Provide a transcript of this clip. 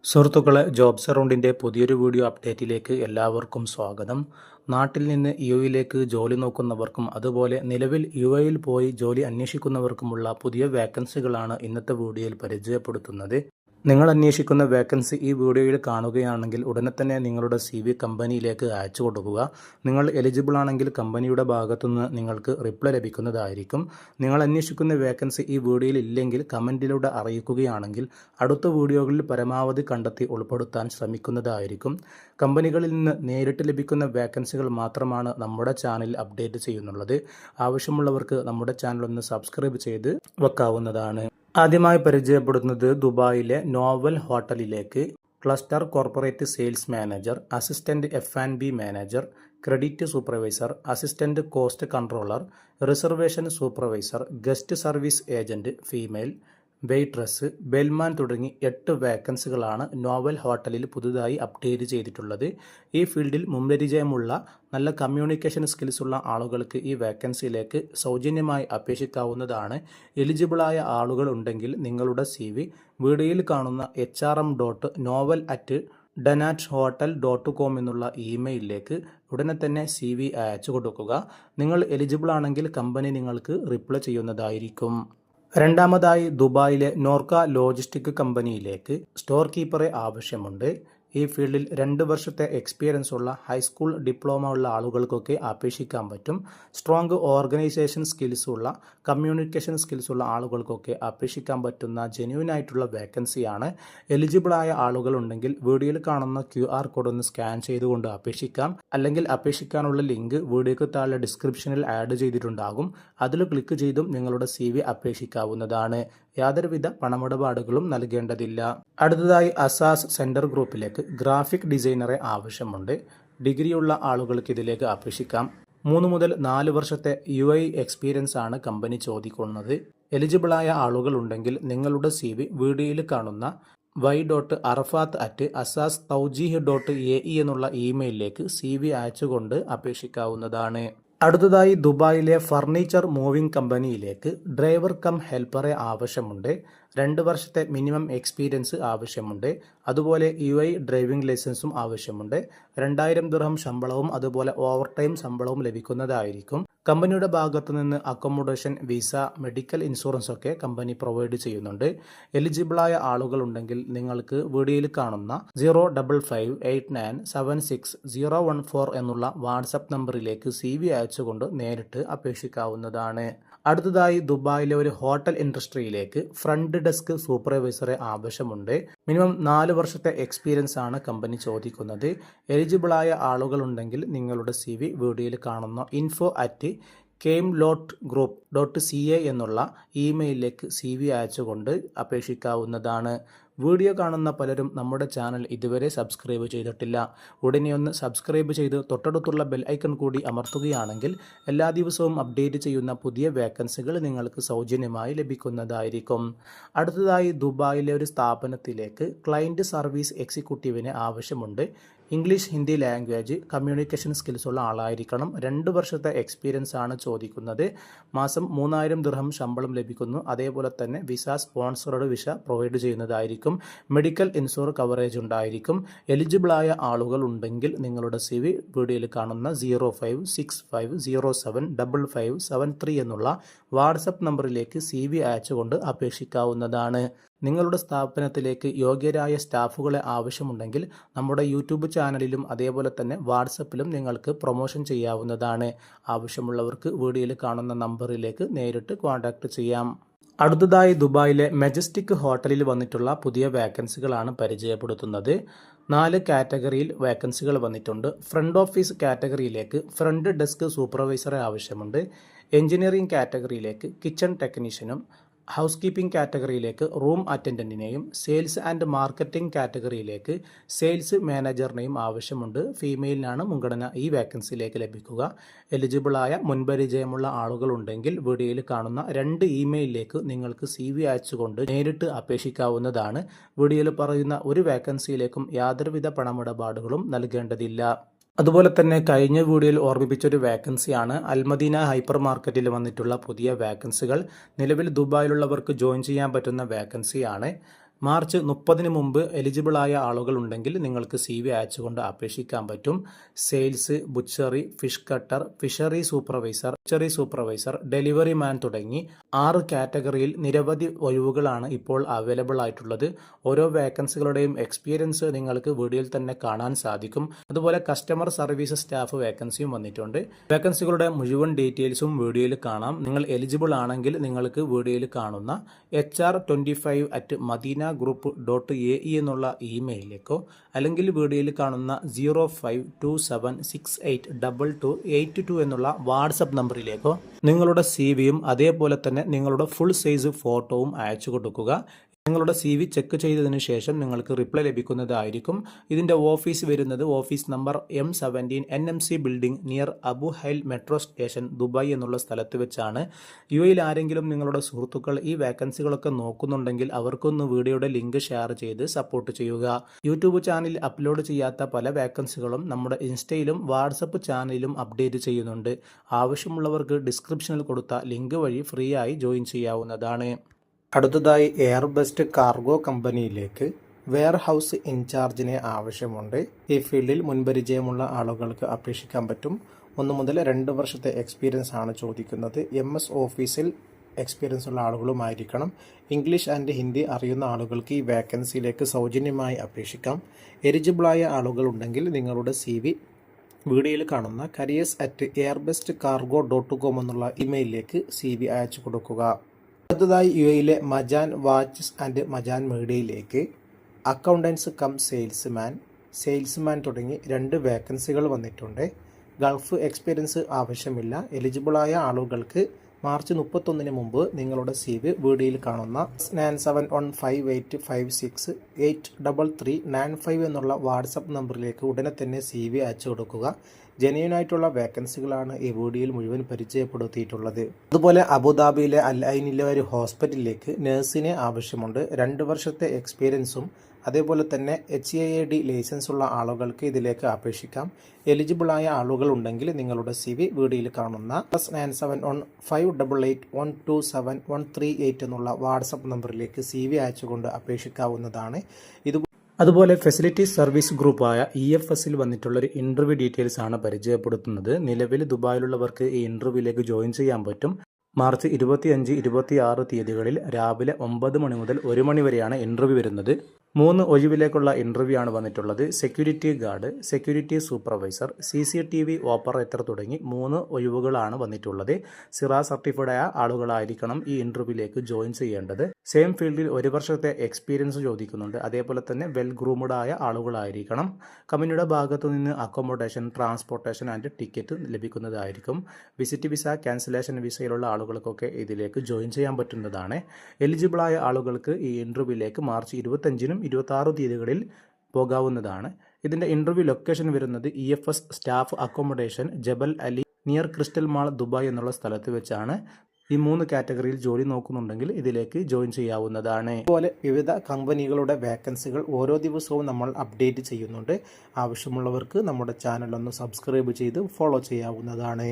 സുഹൃത്തുക്കളെ, ജോബ്സ് അറൗണ്ടിൻ്റെ പുതിയൊരു വീഡിയോ അപ്ഡേറ്റിലേക്ക് എല്ലാവർക്കും സ്വാഗതം. നാട്ടിൽ നിന്ന് യുഎഇയിലേക്ക് ജോലി നോക്കുന്നവർക്കും അതുപോലെ നിലവിൽ യുഎഇയിൽ പോയി ജോലി അന്വേഷിക്കുന്നവർക്കുമുള്ള പുതിയ വേക്കൻസികളാണ് ഇന്നത്തെ വീഡിയോയിൽ പരിചയപ്പെടുത്തുന്നത്. നിങ്ങൾ അന്വേഷിക്കുന്ന വേക്കൻസി ഈ വീഡിയോയിൽ കാണുകയാണെങ്കിൽ ഉടനെ തന്നെ നിങ്ങളുടെ CV കമ്പനിയിലേക്ക് അയച്ചു കൊടുക്കുക. നിങ്ങൾ എലിജിബിൾ ആണെങ്കിൽ കമ്പനിയുടെ ഭാഗത്തുനിന്ന് നിങ്ങൾക്ക് റിപ്ലൈ ലഭിക്കുന്നതായിരിക്കും. നിങ്ങൾ അന്വേഷിക്കുന്ന വേക്കൻസി ഈ വീഡിയോയിൽ ഇല്ലെങ്കിൽ കമൻറ്റിലൂടെ അറിയിക്കുകയാണെങ്കിൽ അടുത്ത വീഡിയോകളിൽ പരമാവധി കണ്ടെത്തി ഉൾപ്പെടുത്താൻ ശ്രമിക്കുന്നതായിരിക്കും. കമ്പനികളിൽ നിന്ന് നേരിട്ട് ലഭിക്കുന്ന വേക്കൻസികൾ മാത്രമാണ് നമ്മുടെ ചാനലിൽ അപ്ഡേറ്റ് ചെയ്യുന്നുള്ളത്. ആവശ്യമുള്ളവർക്ക് നമ്മുടെ ചാനൽ ഒന്ന് സബ്സ്ക്രൈബ് ചെയ്ത് വെക്കാവുന്നതാണ്. ആദ്യമായി പരിചയപ്പെടുത്തുന്നത് ദുബായിലെ നോവൽ ഹോട്ടലിലേക്ക് cluster corporate sales manager, assistant F&B manager, credit supervisor, assistant cost controller, reservation supervisor, guest service agent female, waitress, bellman തുടങ്ങി 8 വേക്കൻസികളാണ് നോവൽ ഹോട്ടലിൽ പുതുതായി അപ്ഡേറ്റ് ചെയ്തിട്ടുള്ളത്. ഈ ഫീൽഡിൽ മുൻപരിചയമുള്ള നല്ല കമ്മ്യൂണിക്കേഷൻ സ്കിൽസ് ഉള്ള ആളുകൾക്ക് ഈ വേക്കൻസിയിലേക്ക് സൗജന്യമായി അപേക്ഷിക്കാവുന്നതാണ്. എലിജിബിളായ ആളുകൾ ഉണ്ടെങ്കിൽ നിങ്ങളുടെ CV വീഡിയോയിൽ കാണുന്ന hrm.novel@danathotel.com എന്നുള്ള ഇമെയിലിലേക്ക് ഉടനെ തന്നെ CV അയച്ചു കൊടുക്കുക. നിങ്ങൾ എലിജിബിൾ ആണെങ്കിൽ കമ്പനി നിങ്ങൾക്ക് റിപ്ലൈ ചെയ്യുന്നതായിരിക്കും. രണ്ടാമതായി ദുബായിലെ നോർക്ക ലോജിസ്റ്റിക് കമ്പനിയിലേക്ക് സ്റ്റോർ കീപ്പറെ ആവശ്യമുണ്ട്. ഈ ഫീൽഡിൽ 2 വർഷത്തെ എക്സ്പീരിയൻസ് ഉള്ള ഹൈസ്കൂൾ ഡിപ്ലോമ ഉള്ള ആളുകൾക്കൊക്കെ അപേക്ഷിക്കാൻ പറ്റും. സ്ട്രോങ് ഓർഗനൈസേഷൻ സ്കിൽസ് ഉള്ള കമ്മ്യൂണിക്കേഷൻ സ്കിൽസ് ഉള്ള ആളുകൾക്കൊക്കെ അപേക്ഷിക്കാൻ പറ്റുന്ന ജെന്യൂൻ ആയിട്ടുള്ള വേക്കൻസിയാണ്. എലിജിബിളായ ആളുകൾ ഉണ്ടെങ്കിൽ വീഡിയോയിൽ കാണുന്ന QR കോഡ് ഒന്ന് സ്കാൻ ചെയ്തുകൊണ്ട് അപേക്ഷിക്കാം. അല്ലെങ്കിൽ അപേക്ഷിക്കാനുള്ള ലിങ്ക് വീഡിയോക്ക് താഴെ ഡിസ്ക്രിപ്ഷനിൽ ആഡ് ചെയ്തിട്ടുണ്ടാകും. അതിൽ ക്ലിക്ക് ചെയ്തും നിങ്ങളുടെ CV അപേക്ഷിക്കാവുന്നതാണ്. യാതൊരുവിധ പണമിടപാടുകളും നൽകേണ്ടതില്ല. അടുത്തതായി അസാസ് സെൻറ്റർ ഗ്രൂപ്പിലേക്ക് ഗ്രാഫിക് ഡിസൈനറെ ആവശ്യമുണ്ട്. ഡിഗ്രിയുള്ള ആളുകൾക്ക് ഇതിലേക്ക് അപേക്ഷിക്കാം. 3 മുതൽ 4 വർഷത്തെ UAE എക്സ്പീരിയൻസ് ആണ് കമ്പനി ചോദിക്കുന്നത്. എലിജിബിളായ ആളുകൾ ഉണ്ടെങ്കിൽ നിങ്ങളുടെ CV വീഡിയോയിൽ കാണുന്ന y.arafat@asastawjih.ae എന്നുള്ള ഇമെയിലിലേക്ക് CV അയച്ചുകൊണ്ട് അപേക്ഷിക്കാവുന്നതാണ്. അടുത്തതായി ദുബായിലെ ഫർണിച്ചർ മൂവിംഗ് കമ്പനിയിലേക്ക് ഡ്രൈവർ കം ഹെൽപ്പറെ ആവശ്യമുണ്ട്. 2 വർഷത്തെ മിനിമം എക്സ്പീരിയൻസ് ആവശ്യമുണ്ട്. അതുപോലെ UAE ഡ്രൈവിംഗ് ലൈസൻസും ആവശ്യമുണ്ട്. 2000 ദിർഹം ശമ്പളവും അതുപോലെ ഓവർ ടൈം ശമ്പളവും ലഭിക്കുന്നതായിരിക്കും. കമ്പനിയുടെ ഭാഗത്തു നിന്ന് അക്കോമഡേഷൻ, വിസ, മെഡിക്കൽ ഇൻഷുറൻസ് ഒക്കെ കമ്പനി പ്രൊവൈഡ് ചെയ്യുന്നുണ്ട്. എലിജിബിളായ ആളുകൾ ഉണ്ടെങ്കിൽ നിങ്ങൾക്ക് വീഡിയോയിൽ കാണുന്ന 0558976 എന്നുള്ള വാട്സപ്പ് നമ്പറിലേക്ക് CV അയച്ചുകൊണ്ട് നേരിട്ട് അപേക്ഷിക്കാവുന്നതാണ്. അടുത്തതായി ദുബായിലെ ഒരു ഹോട്ടൽ ഇൻഡസ്ട്രിയിലേക്ക് ഫ്രണ്ട് ഡെസ്ക് സൂപ്പർവൈസറെ ആവശ്യമുണ്ട്. മിനിമം 4 വർഷത്തെ എക്സ്പീരിയൻസ് ആണ് കമ്പനി ചോദിക്കുന്നത്. എലിജിബിളായ ആളുകൾ ഉണ്ടെങ്കിൽ നിങ്ങളുടെ CV വീഡിയോയിൽ കാണുന്ന info@camelotgroup.ca എന്നുള്ള ഇമെയിലിലേക്ക് CV അയച്ചുകൊണ്ട് അപേക്ഷിക്കാവുന്നതാണ്. വീഡിയോ കാണുന്ന പലരും നമ്മുടെ ചാനൽ ഇതുവരെ സബ്സ്ക്രൈബ് ചെയ്തിട്ടില്ല. ഉടനെ ഒന്ന് സബ്സ്ക്രൈബ് ചെയ്ത് തൊട്ടടുത്തുള്ള ബെൽ ഐക്കൺ കൂടി അമർത്തുകയാണെങ്കിൽ എല്ലാ ദിവസവും അപ്ഡേറ്റ് ചെയ്യുന്ന പുതിയ വേക്കൻസികൾ നിങ്ങൾക്ക് സൗജന്യമായി ലഭിക്കുന്നതായിരിക്കും. അടുത്തതായി ദുബായിലെ ഒരു സ്ഥാപനത്തിലേക്ക് ക്ലയൻറ്റ് സർവീസ് എക്സിക്യൂട്ടീവിനെ ആവശ്യമുണ്ട്. English, Hindi language communication skills ഉള്ള ആളായിരിക്കണം. 2 വർഷത്തെ എക്സ്പീരിയൻസ് ആണ് ചോദിക്കുന്നത്. മാസം 3000 ദിർഹം ശമ്പളം ലഭിക്കുന്നു. അതേപോലെ തന്നെ വിസ, സ്പോൺസർഡ് വിസ പ്രൊവൈഡ് ചെയ്യുന്നതായിരിക്കും. മെഡിക്കൽ ഇൻഷുർ കവറേജ് ഉണ്ടായിരിക്കും. എലിജിബിളായ ആളുകൾ ഉണ്ടെങ്കിൽ നിങ്ങളുടെ CV വീഡിയോയിൽ കാണുന്ന 0565075573 എന്നുള്ള വാട്സപ്പ് നമ്പറിലേക്ക് CV അയച്ചുകൊണ്ട് അപേക്ഷിക്കാവുന്നതാണ്. നിങ്ങളുടെ സ്ഥാപനത്തിലേക്ക് യോഗ്യരായ സ്റ്റാഫുകളെ ആവശ്യമുണ്ടെങ്കിൽ നമ്മുടെ യൂട്യൂബ് ചാനലിലും അതേപോലെ തന്നെ വാട്സപ്പിലും നിങ്ങൾക്ക് പ്രൊമോഷൻ ചെയ്യാവുന്നതാണ്. ആവശ്യമുള്ളവർക്ക് വീഡിയോയിൽ കാണുന്ന നമ്പറിലേക്ക് നേരിട്ട് കോൺടാക്റ്റ് ചെയ്യാം. അടുത്തതായി ദുബായിലെ മെജസ്റ്റിക് ഹോട്ടലിൽ വന്നിട്ടുള്ള പുതിയ വേക്കൻസികളാണ് പരിചയപ്പെടുത്തുന്നത്. 4 കാറ്റഗറിയിൽ വേക്കൻസികൾ വന്നിട്ടുണ്ട്. ഫ്രണ്ട് ഓഫീസ് കാറ്റഗറിയിലേക്ക് ഫ്രണ്ട് ഡെസ്ക് സൂപ്പർവൈസറെ ആവശ്യമുണ്ട്. എഞ്ചിനീയറിംഗ് കാറ്റഗറിയിലേക്ക് കിച്ചൺ ടെക്നീഷ്യനും, ഹൗസ് കീപ്പിംഗ് കാറ്റഗറിയിലേക്ക് റൂം അറ്റൻഡൻറ്റിനെയും, സെയിൽസ് ആൻഡ് മാർക്കറ്റിംഗ് കാറ്റഗറിയിലേക്ക് സെയിൽസ് മാനേജറിനെയും ആവശ്യമുണ്ട്. ഫീമെയിലിനാണ് മുൻഗണന ഈ വേക്കൻസിയിലേക്ക് ലഭിക്കുക. എലിജിബിളായ മുൻപരിചയമുള്ള ആളുകൾ ഉണ്ടെങ്കിൽ വീഡിയോയിൽ കാണുന്ന 2 ഇമെയിലിലേക്ക് നിങ്ങൾക്ക് CV അയച്ചുകൊണ്ട് നേരിട്ട് അപേക്ഷിക്കാവുന്നതാണ്. വീഡിയോയിൽ പറയുന്ന ഒരു വേക്കൻസിയിലേക്കും യാതൊരുവിധ പണമിടപാടുകളും നൽകേണ്ടതില്ല. അതുപോലെ തന്നെ കഴിഞ്ഞ വീഡിയോയിൽ ഓർമ്മിപ്പിച്ചൊരു വേക്കൻസിയാണ് അൽമദീന ഹൈപ്പർ മാർക്കറ്റിൽ വന്നിട്ടുള്ള പുതിയ വേക്കൻസികൾ. നിലവിൽ ദുബായിലുള്ളവർക്ക് ജോയിൻ ചെയ്യാൻ പറ്റുന്ന വേക്കൻസിയാണ്. മാർച്ച് 30 മുമ്പ് എലിജിബിളായ ആളുകളുണ്ടെങ്കിൽ നിങ്ങൾക്ക് CV അയച്ചുകൊണ്ട് അപേക്ഷിക്കാൻ പറ്റും. Sales, butchery, fish cutter, fishery supervisor, delivery man തുടങ്ങി 6 കാറ്റഗറിയിൽ നിരവധി ഒഴിവുകളാണ് ഇപ്പോൾ അവൈലബിൾ ആയിട്ടുള്ളത്. ഓരോ വേക്കൻസികളുടെയും എക്സ്പീരിയൻസ് നിങ്ങൾക്ക് വീഡിയോയിൽ തന്നെ കാണാൻ സാധിക്കും. അതുപോലെ കസ്റ്റമർ സർവീസ് സ്റ്റാഫ് വേക്കൻസിയും വന്നിട്ടുണ്ട്. വേക്കൻസികളുടെ മുഴുവൻ ഡീറ്റെയിൽസും വീഡിയോയിൽ കാണാം. നിങ്ങൾ എലിജിബിൾ ആണെങ്കിൽ നിങ്ങൾക്ക് വീഡിയോയിൽ കാണുന്ന hr25@madinagroup.ae എന്നുള്ള ഇമെയിലിലേക്കോ അല്ലെങ്കിൽ വീഡിയോയിൽ കാണുന്ന 0527682282 എന്നുള്ള വാട്സപ്പ് നമ്പറിലേക്കോ നിങ്ങളുടെ CVയും അതേപോലെ തന്നെ നിങ്ങളുടെ ഫുൾ സൈസ് ഫോട്ടോവും അയച്ചു കൊടുക്കുക. നിങ്ങളുടെ CV ചെക്ക് ചെയ്തതിനു ശേഷം നിങ്ങൾക്ക് റിപ്ലൈ ലഭിക്കുന്നതായിരിക്കും. ഇതിൻ്റെ ഓഫീസ് വരുന്നത് office number M17 NMC building near Abu Hail metro station Dubai എന്നുള്ള സ്ഥലത്ത് വെച്ചാണ്. UAEയിൽ ആരെങ്കിലും നിങ്ങളുടെ സുഹൃത്തുക്കൾ ഈ വേക്കൻസികളൊക്കെ നോക്കുന്നുണ്ടെങ്കിൽ അവർക്കൊന്ന് വീഡിയോയുടെ ലിങ്ക് ഷെയർ ചെയ്ത് സപ്പോർട്ട് ചെയ്യുക. യൂട്യൂബ് ചാനലിൽ അപ്ലോഡ് ചെയ്യാത്ത പല വേക്കൻസികളും നമ്മുടെ ഇൻസ്റ്റയിലും വാട്സപ്പ് ചാനലിലും അപ്ഡേറ്റ് ചെയ്യുന്നുണ്ട്. ആവശ്യമുള്ളവർക്ക് ഡിസ്ക്രിപ്ഷനിൽ കൊടുത്ത ലിങ്ക് വഴി ഫ്രീ ആയി ജോയിൻ ചെയ്യാവുന്നതാണ്. അടുത്തതായി എയർബസ്റ്റ് കാർഗോ കമ്പനിയിലേക്ക് വെയർഹൗസ് ഇൻചാർജിനെ ആവശ്യമുണ്ട്. ഈ ഫീൽഡിൽ മുൻപരിചയമുള്ള ആളുകൾക്ക് അപേക്ഷിക്കാൻ പറ്റും. 1 മുതൽ 2 വർഷത്തെ എക്സ്പീരിയൻസ് ആണ് ചോദിക്കുന്നത്. MS ഓഫീസിൽ എക്സ്പീരിയൻസ് ഉള്ള ആളുകളുമായിരിക്കണം. ഇംഗ്ലീഷ് ആൻഡ് ഹിന്ദി അറിയുന്ന ആളുകൾക്ക് ഈ വേക്കൻസിയിലേക്ക് സൗജന്യമായി അപേക്ഷിക്കാം. എലിജിബിളായ ആളുകളുണ്ടെങ്കിൽ നിങ്ങളുടെ CV വീഡിയോയിൽ കാണുന്ന careers@airbestcargo.com എന്നുള്ള ഇമെയിലിലേക്ക് CV അയച്ചു കൊടുക്കുക. അടുത്തതായി UAEയിലെ മജാൻ വാച്ചസ് ആൻഡ് മജാൻ മീഡിയയിലേക്ക് അക്കൗണ്ടൻസ് കം സെയിൽസ്മാൻ തുടങ്ങി 2 വേക്കൻസികൾ വന്നിട്ടുണ്ട്. ഗൾഫ് എക്സ്പീരിയൻസ് ആവശ്യമില്ല. എലിജിബിളായ ആളുകൾക്ക് മാർച്ച് 31 മുമ്പ് നിങ്ങളുടെ CV വീഡിയോയിൽ കാണുന്ന 971565683395 എന്നുള്ള വാട്സപ്പ് നമ്പറിലേക്ക് ഉടനെ തന്നെ CV അയച്ചു കൊടുക്കുക. ജെന്യുവനായിട്ടുള്ള വേക്കൻസികളാണ് ഈ വീഡിയോയിൽ മുഴുവൻ പരിചയപ്പെടുത്തിയിട്ടുള്ളത്. അതുപോലെ അബുദാബിയിലെ അൽ ഐനിലെ ഒരു ഹോസ്പിറ്റലിലേക്ക് നഴ്സിനെ ആവശ്യമുണ്ട്. 2 വർഷത്തെ എക്സ്പീരിയൻസും അതേപോലെ തന്നെ HAAD ലൈസൻസ് ഉള്ള ആളുകൾക്ക് ഇതിലേക്ക് അപേക്ഷിക്കാം. എലിജിബിളായ ആളുകൾ ഉണ്ടെങ്കിൽ നിങ്ങളുടെ CV വീഡിയോയിൽ കാണുന്ന +971588127138 എന്നുള്ള വാട്സപ്പ് നമ്പറിലേക്ക് CV അയച്ചുകൊണ്ട് അപേക്ഷിക്കാവുന്നതാണ്. അതുപോലെ ഫെസിലിറ്റി സർവീസ് ഗ്രൂപ്പായ EFSൽ വന്നിട്ടുള്ളൊരു ഇൻ്റർവ്യൂ ഡീറ്റെയിൽസ് ആണ് പരിചയപ്പെടുത്തുന്നത്. നിലവിൽ ദുബായിലുള്ളവർക്ക് ഈ ഇൻ്റർവ്യൂവിലേക്ക് ജോയിൻ ചെയ്യാൻ പറ്റും. മാർച്ച് 25, 26 തീയതികളിൽ രാവിലെ 9 മണി മുതൽ 1 മണി വരെയാണ് ഇൻ്റർവ്യൂ വരുന്നത്. 3 ഒഴിവിലേക്കുള്ള ഇൻ്റർവ്യൂ ആണ് വന്നിട്ടുള്ളത്. Security guard, security supervisor, CCTV operator തുടങ്ങി 3 ഒഴിവുകളാണ് വന്നിട്ടുള്ളത്. സിറ സർട്ടിഫൈഡ് ആയ ആളുകളായിരിക്കണം ഈ ഇൻ്റർവ്യൂവിലേക്ക് ജോയിൻ ചെയ്യേണ്ടത്. സെയിം ഫീൽഡിൽ 1 വർഷത്തെ എക്സ്പീരിയൻസ് ചോദിക്കുന്നുണ്ട്. അതേപോലെ തന്നെ വെൽ ഗ്രൂംഡ് ആയ ആളുകളായിരിക്കണം. കമ്പനിയുടെ ഭാഗത്തു നിന്ന് അക്കോമഡേഷൻ, ട്രാൻസ്പോർട്ടേഷൻ ആൻഡ് ടിക്കറ്റ് ലഭിക്കുന്നതായിരിക്കും. വിസിറ്റ് വിസ, ക്യാൻസലേഷൻ വിസയിലുള്ള ആളുകൾക്കൊക്കെ ഇതിലേക്ക് ജോയിൻ ചെയ്യാൻ പറ്റുന്നതാണ്. എലിജിബിളായ ആളുകൾക്ക് ഈ ഇൻ്റർവ്യൂവിലേക്ക് മാർച്ച് 25 26 തീയതികളിൽ പോകാവുന്നതാണ്. ഇതിൻ്റെ ഇൻ്റർവ്യൂ ലൊക്കേഷൻ വരുന്നത് EFS staff accommodation Jebel Ali near Crystal Mall Dubai എന്നുള്ള സ്ഥലത്ത് വെച്ചാണ്. ഈ 3 കാറ്റഗറിയിൽ ജോലി നോക്കുന്നുണ്ടെങ്കിൽ ഇതിലേക്ക് ജോയിൻ ചെയ്യാവുന്നതാണ്. അതുപോലെ വിവിധ കമ്പനികളുടെ വേക്കൻസികൾ ഓരോ ദിവസവും നമ്മൾ അപ്ഡേറ്റ് ചെയ്യുന്നുണ്ട്. ആവശ്യമുള്ളവർക്ക് നമ്മുടെ ചാനൽ ഒന്ന് സബ്സ്ക്രൈബ് ചെയ്ത് ഫോളോ ചെയ്യാവുന്നതാണ്.